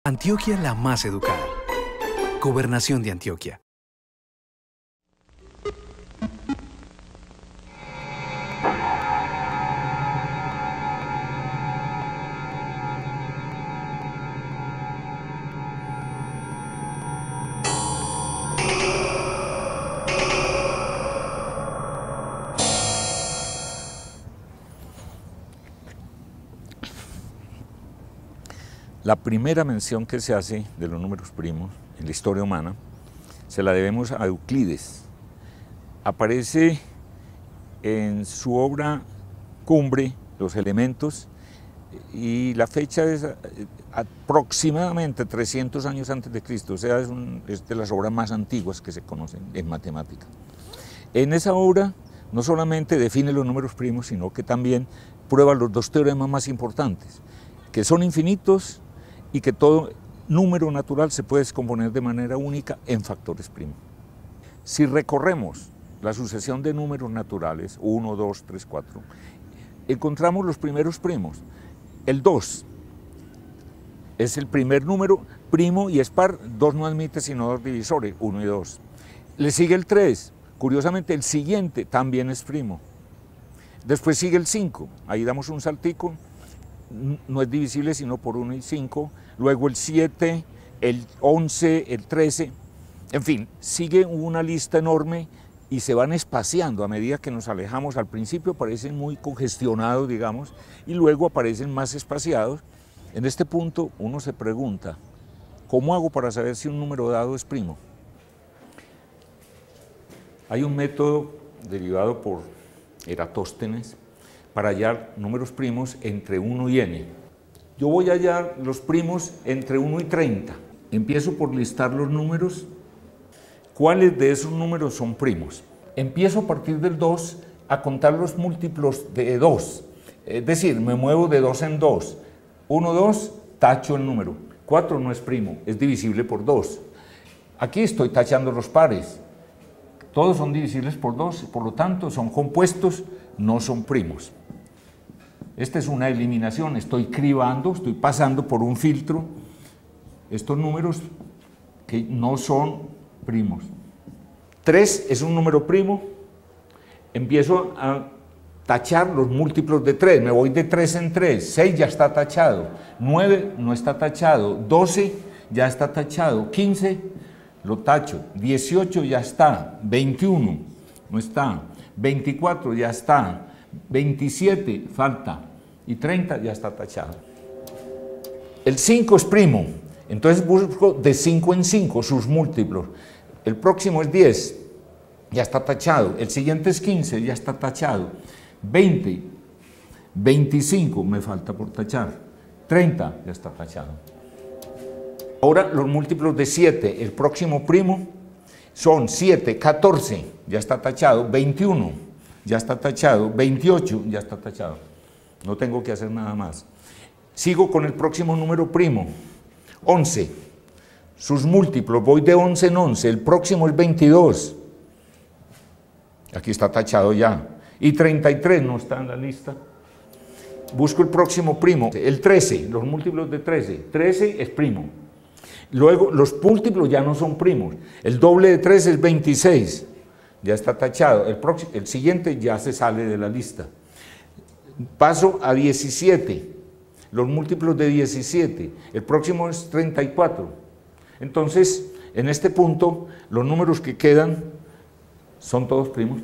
Antioquia la más educada. Gobernación de Antioquia. La primera mención que se hace de los números primos en la historia humana se la debemos a Euclides. Aparece en su obra cumbre, Los Elementos, y la fecha es aproximadamente 300 años antes de Cristo, o sea, es de las obras más antiguas que se conocen en matemática. En esa obra no solamente define los números primos, sino que también prueba los dos teoremas más importantes, que son infinitos y que todo número natural se puede descomponer de manera única en factores primos. Si recorremos la sucesión de números naturales, 1, 2, 3, 4, encontramos los primeros primos. El 2 es el primer número primo y es par, 2 no admite sino dos divisores, 1 y 2. Le sigue el 3, curiosamente el siguiente también es primo. Después sigue el 5, ahí damos un saltico, no es divisible sino por 1 y 5, luego el 7, el 11, el 13, en fin, sigue una lista enorme y se van espaciando a medida que nos alejamos. Al principio parecen muy congestionados, digamos, y luego aparecen más espaciados. En este punto uno se pregunta, ¿cómo hago para saber si un número dado es primo? Hay un método derivado por Eratóstenes para hallar números primos entre 1 y n. Yo voy a hallar los primos entre 1 y 30. Empiezo por listar los números. ¿Cuáles de esos números son primos? Empiezo a partir del 2 a contar los múltiplos de 2. Es decir, me muevo de 2 en 2. 1, 2, tacho el número. 4 no es primo, es divisible por 2. Aquí estoy tachando los pares. Todos son divisibles por 2, por lo tanto son compuestos, no son primos. Esta es una eliminación, estoy cribando, estoy pasando por un filtro estos números que no son primos. 3 es un número primo, empiezo a tachar los múltiplos de 3, me voy de 3 en 3, 6 ya está tachado, 9 no está tachado, 12 ya está tachado, 15 lo tacho, 18 ya está, 21 no está, 24 ya está, 27 falta y 30 ya está tachado. El 5 es primo, entonces busco de 5 en 5 sus múltiplos. El próximo es 10, ya está tachado. El siguiente es 15, ya está tachado. 20, 25 me falta por tachar. 30 ya está tachado. Ahora los múltiplos de 7, el próximo primo son 7, 14, ya está tachado. 21, ya está tachado. 28, ya está tachado. No tengo que hacer nada más. Sigo con el próximo número primo. 11. Sus múltiplos, voy de 11 en 11. El próximo es 22. Aquí está tachado ya. Y 33 no está en la lista. Busco el próximo primo. El 13, los múltiplos de 13. 13 es primo. Luego, los múltiplos ya no son primos. El doble de 13 es 26. Ya está tachado. El siguiente ya se sale de la lista. Paso a 17, los múltiplos de 17, el próximo es 34. Entonces, en este punto, los números que quedan son todos primos.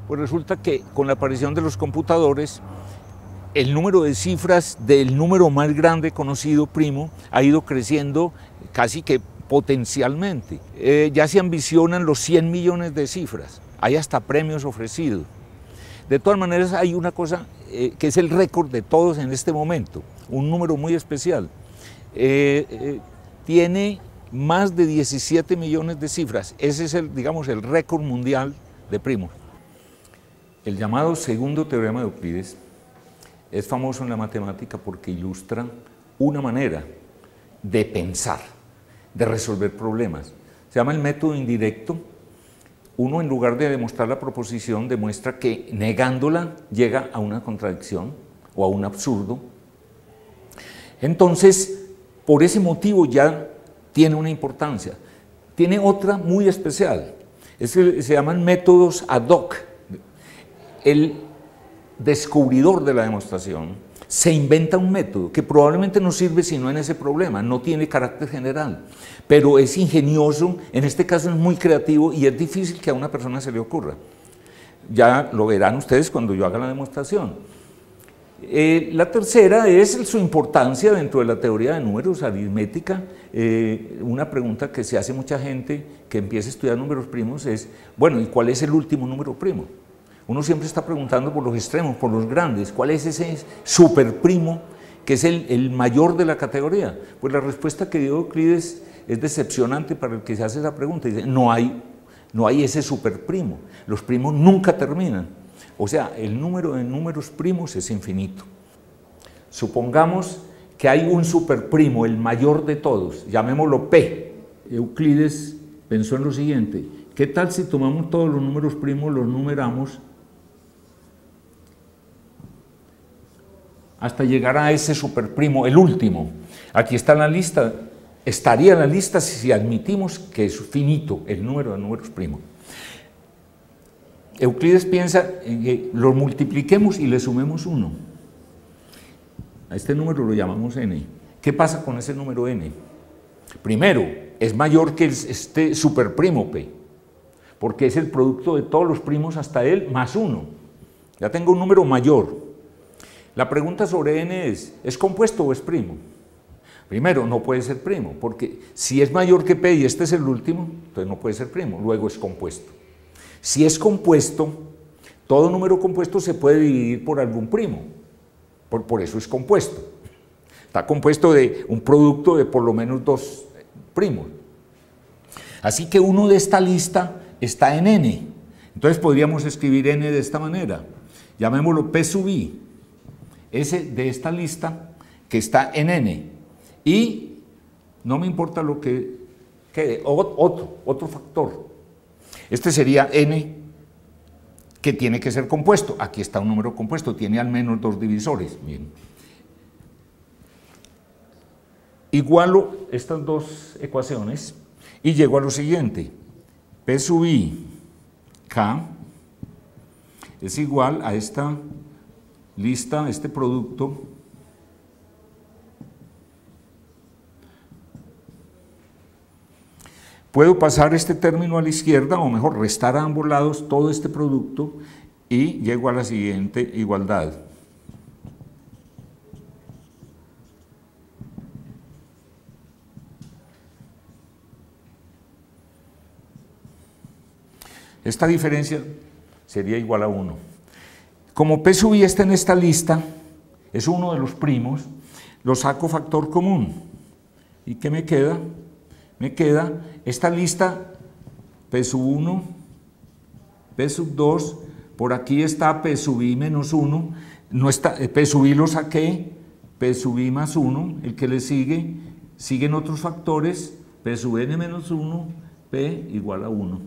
Pues resulta que con la aparición de los computadores, el número de cifras del número más grande conocido primo ha ido creciendo casi que potencialmente. Ya se ambicionan los 100 millones de cifras, hay hasta premios ofrecidos. De todas maneras, hay una cosa que es el récord de todos en este momento, un número muy especial. Tiene más de 17 millones de cifras. Ese es, digamos, el récord mundial de primos. El llamado segundo teorema de Euclides es famoso en la matemática porque ilustra una manera de pensar, de resolver problemas. Se llama el método indirecto. Uno, en lugar de demostrar la proposición, demuestra que negándola llega a una contradicción o a un absurdo. Entonces, por ese motivo ya tiene una importancia. Tiene otra muy especial, se llaman métodos ad hoc. El descubridor de la demostración se inventa un método que probablemente no sirve sino en ese problema, no tiene carácter general, pero es ingenioso, en este caso es muy creativo y es difícil que a una persona se le ocurra. Ya lo verán ustedes cuando yo haga la demostración. La tercera es su importancia dentro de la teoría de números, aritmética. Una pregunta que se hace mucha gente que empieza a estudiar números primos es, bueno, ¿y cuál es el último número primo? Uno siempre está preguntando por los extremos, por los grandes, ¿cuál es ese superprimo que es el mayor de la categoría? Pues la respuesta que dio Euclides es decepcionante para el que se hace esa pregunta. Dice, no hay ese superprimo, los primos nunca terminan. O sea, el número de números primos es infinito. Supongamos que hay un superprimo, el mayor de todos, llamémoslo P. Euclides pensó en lo siguiente, ¿qué tal si tomamos todos los números primos, los numeramos hasta llegar a ese superprimo, el último? Aquí está la lista, estaría en la lista si admitimos que es finito el número de números primos. Euclides piensa en que los multipliquemos y le sumemos 1. A este número lo llamamos n. ¿Qué pasa con ese número n? Primero, es mayor que este superprimo p, porque es el producto de todos los primos hasta él más 1. Ya tengo un número mayor. La pregunta sobre n ¿es compuesto o es primo? Primero, no puede ser primo, porque si es mayor que p y este es el último, entonces no puede ser primo, luego es compuesto. Si es compuesto, todo número compuesto se puede dividir por algún primo, por eso es compuesto. Está compuesto de un producto de por lo menos 2 primos. Así que uno de esta lista está en n. Entonces podríamos escribir n de esta manera. Llamémoslo p sub i. Ese de esta lista que está en n. Y no me importa lo que quede, otro factor. Este sería n, que tiene que ser compuesto. Aquí está un número compuesto, tiene al menos 2 divisores. Bien. Igualo estas dos ecuaciones y llego a lo siguiente. P sub i k es igual a esta lista, este producto, puedo pasar este término a la izquierda, o mejor, restar a ambos lados todo este producto y llego a la siguiente igualdad. Esta diferencia sería igual a 1. Como P sub i está en esta lista, es uno de los primos, lo saco factor común. ¿Y qué me queda? Me queda esta lista P sub 1, P sub 2, por aquí está P sub i menos 1, no está, P sub i lo saqué, P sub i más 1, el que le sigue, siguen otros factores, P sub n menos 1, P igual a 1.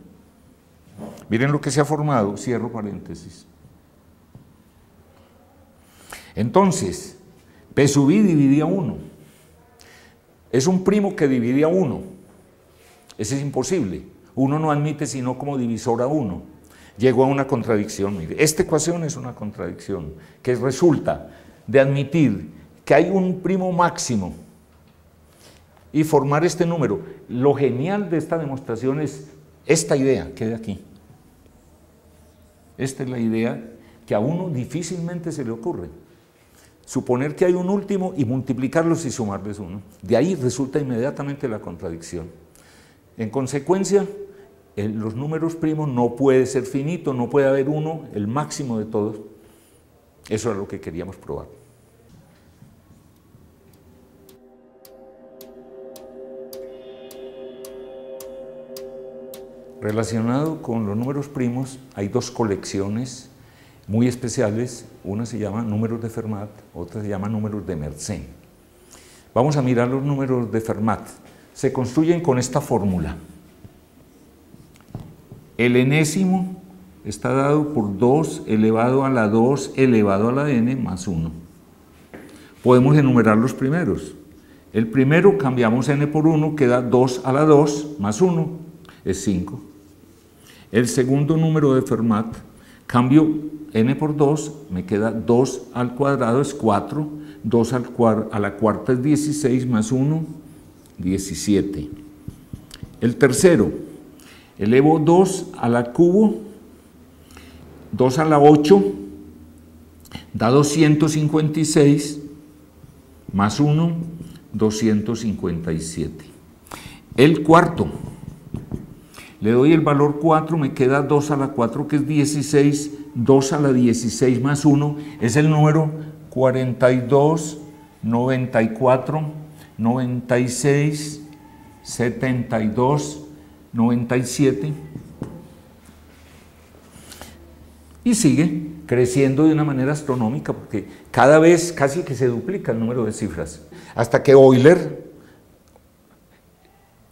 Miren lo que se ha formado, cierro paréntesis. Entonces, P sub i dividía 1. Es un primo que divide a 1. Ese es imposible. 1 no admite sino como divisor a 1. Llegó a una contradicción. Mire, esta ecuación es una contradicción que resulta de admitir que hay un primo máximo y formar este número. Lo genial de esta demostración es esta idea que hay aquí. Esta es la idea que a uno difícilmente se le ocurre. Suponer que hay un último y multiplicarlos y sumarles 1. De ahí resulta inmediatamente la contradicción. En consecuencia, los números primos no puede ser finito, no puede haber uno, el máximo de todos. Eso es lo que queríamos probar. Relacionado con los números primos, hay dos colecciones muy especiales. Una se llama números de Fermat, otra se llama números de Mersenne. Vamos a mirar los números de Fermat. Se construyen con esta fórmula. El enésimo está dado por 2 elevado a la 2 elevado a la n más 1. Podemos enumerar los primeros. El primero cambiamos n por 1, queda 2 a la 2 más 1, es 5. El segundo número de Fermat, cambio n por 2, me queda 2 al cuadrado es 4, 2 a la cuarta es 16 más 1, 17. El tercero, elevo 2 a la cubo, 2 a la 8, da 256, más 1, 257. El cuarto, le doy el valor 4, me queda 2 a la 4 que es 16, 2 a la 16 más 1 es el número 42, 94, 96, 72, 97 y sigue creciendo de una manera astronómica porque cada vez casi que se duplica el número de cifras hasta que Euler,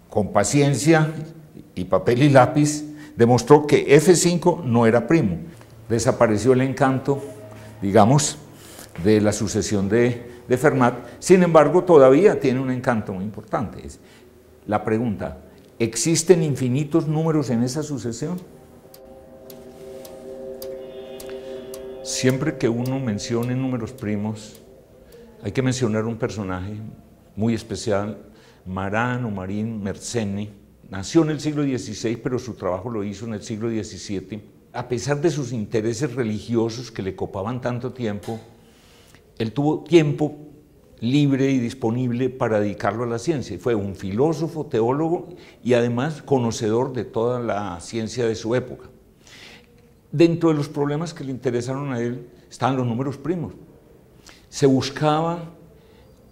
con paciencia y papel y lápiz, demostró que F5 no era primo. Desapareció el encanto, digamos, de la sucesión de Fermat. Sin embargo, todavía tiene un encanto muy importante. Es la pregunta, ¿existen infinitos números en esa sucesión? Siempre que uno mencione números primos, hay que mencionar un personaje muy especial, Marin o Marin Mersenne. Nació en el siglo XVI, pero su trabajo lo hizo en el siglo XVII. A pesar de sus intereses religiosos que le copaban tanto tiempo, él tuvo tiempo libre y disponible para dedicarlo a la ciencia. Fue un filósofo, teólogo y además conocedor de toda la ciencia de su época. Dentro de los problemas que le interesaron a él estaban los números primos. Se buscaba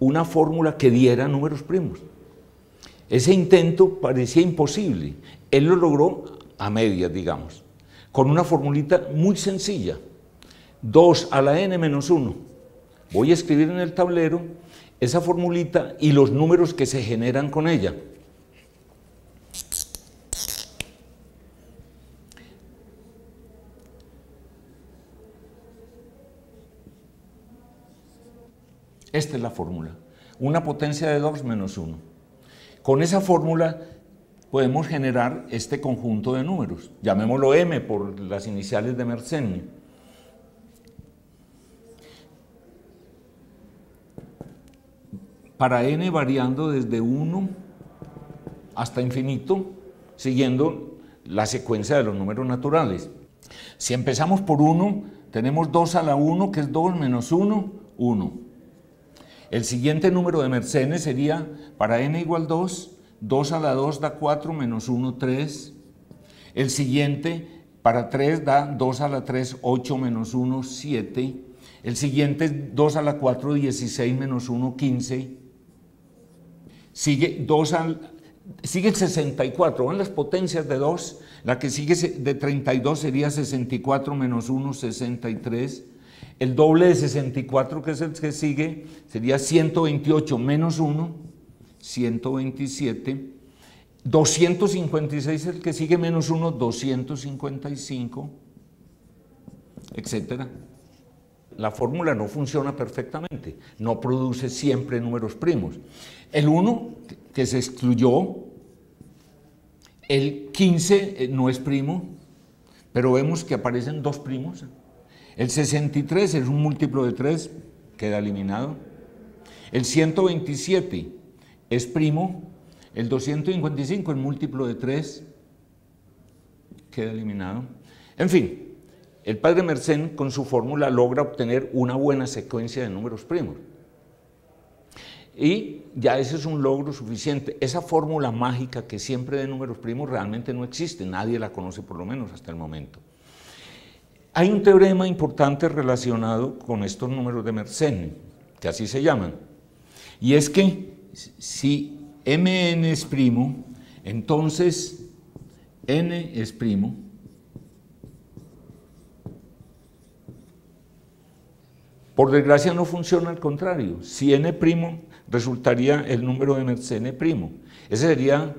una fórmula que diera números primos. Ese intento parecía imposible. Él lo logró a medias, digamos, con una formulita muy sencilla. 2 a la n menos 1. Voy a escribir en el tablero esa formulita y los números que se generan con ella. Esta es la fórmula, una potencia de 2 menos 1. Con esa fórmula podemos generar este conjunto de números, llamémoslo m por las iniciales de Mersenne. Para n variando desde 1 hasta infinito, siguiendo la secuencia de los números naturales. Si empezamos por 1, tenemos 2 a la 1, que es 2 menos 1, 1. El siguiente número de Mersenne sería, para n igual 2, 2 a la 2 da 4 menos 1, 3. El siguiente, para 3 da 2 a la 3, 8 menos 1, 7. El siguiente es 2 a la 4, 16 menos 1, 15. Sigue el 64, van las potencias de 2. La que sigue de 32 sería 64 menos 1, 63. El doble de 64, que es el que sigue, sería 128 menos 1, 127. 256 es el que sigue menos 1, 255, etc. La fórmula no funciona perfectamente, no produce siempre números primos. El 1, que se excluyó, el 15 no es primo, pero vemos que aparecen dos primos. El 63 es un múltiplo de 3, queda eliminado. El 127 es primo. El 255 es múltiplo de 3, queda eliminado. En fin, el padre Mersenne con su fórmula logra obtener una buena secuencia de números primos. Y ya ese es un logro suficiente. Esa fórmula mágica que siempre de números primos realmente no existe, nadie la conoce por lo menos hasta el momento. Hay un teorema importante relacionado con estos números de Mersenne, que así se llaman, y es que si mn es primo, entonces n es primo, por desgracia no funciona al contrario. Si n primo resultaría el número de Mersenne primo. Ese sería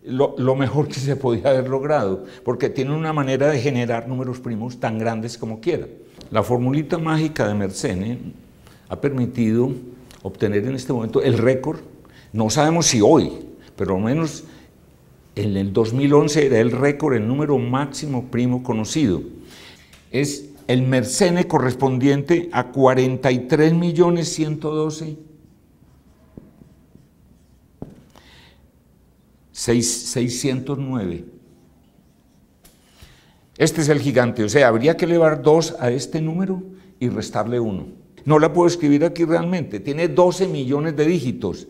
lo mejor que se podía haber logrado, porque tiene una manera de generar números primos tan grandes como quiera. La formulita mágica de Mersenne ha permitido obtener en este momento el récord. No sabemos si hoy, pero al menos en el 2011 era el récord, el número máximo primo conocido. Es el Mersenne correspondiente a 43.112.609. Este es el gigante, o sea, habría que elevar 2 a este número y restarle 1. No la puedo escribir aquí realmente, tiene 12 millones de dígitos.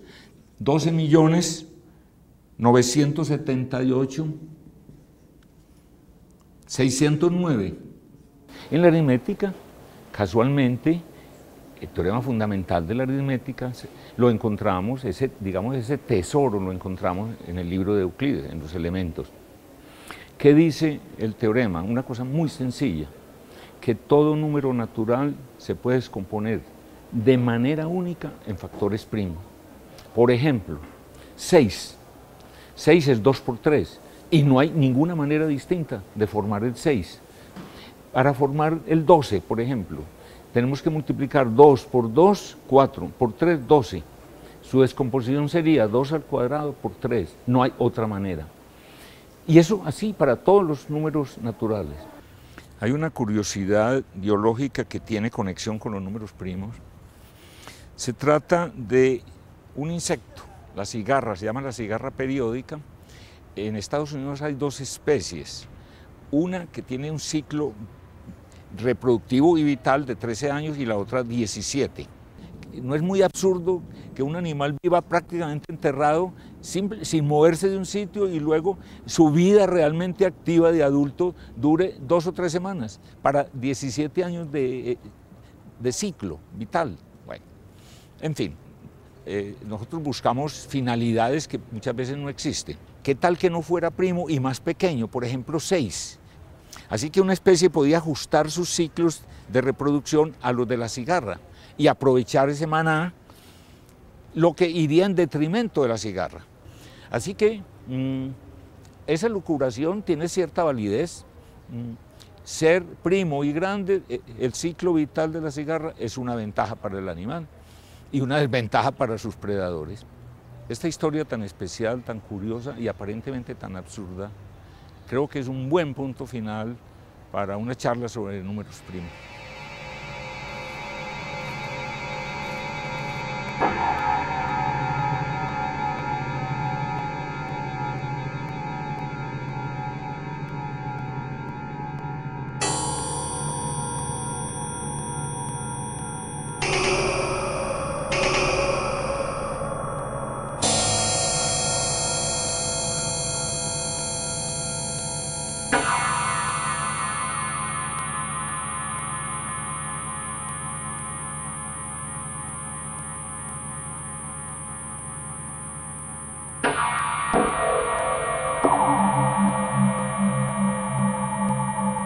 12.978.609. En la aritmética, casualmente, el teorema fundamental de la aritmética lo encontramos, ese tesoro lo encontramos en el libro de Euclides, en los elementos. ¿Qué dice el teorema? Una cosa muy sencilla, que todo número natural se puede descomponer de manera única en factores primos. Por ejemplo, 6. 6 es 2 por 3 y no hay ninguna manera distinta de formar el 6. Para formar el 12, por ejemplo, tenemos que multiplicar 2 por 2, 4, por 3, 12. Su descomposición sería 2 al cuadrado por 3, no hay otra manera. Y eso así para todos los números naturales. Hay una curiosidad biológica que tiene conexión con los números primos. Se trata de un insecto, la cigarra, se llama la cigarra periódica. En Estados Unidos hay 2 especies, una que tiene un ciclo reproductivo y vital de 13 años y la otra 17. No es muy absurdo que un animal viva prácticamente enterrado sin moverse de un sitio y luego su vida realmente activa de adulto dure 2 o 3 semanas para 17 años de ciclo vital. Bueno, en fin, nosotros buscamos finalidades que muchas veces no existen. ¿Qué tal que no fuera primo y más pequeño? Por ejemplo, 6. Así que una especie podía ajustar sus ciclos de reproducción a los de la cigarra y aprovechar ese maná, lo que iría en detrimento de la cigarra. Así que esa lucubración tiene cierta validez. Ser primo y grande, el ciclo vital de la cigarra es una ventaja para el animal y una desventaja para sus predadores. Esta historia tan especial, tan curiosa y aparentemente tan absurda, creo que es un buen punto final para una charla sobre números primos.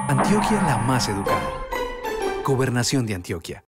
Antioquia la más educada. Gobernación de Antioquia.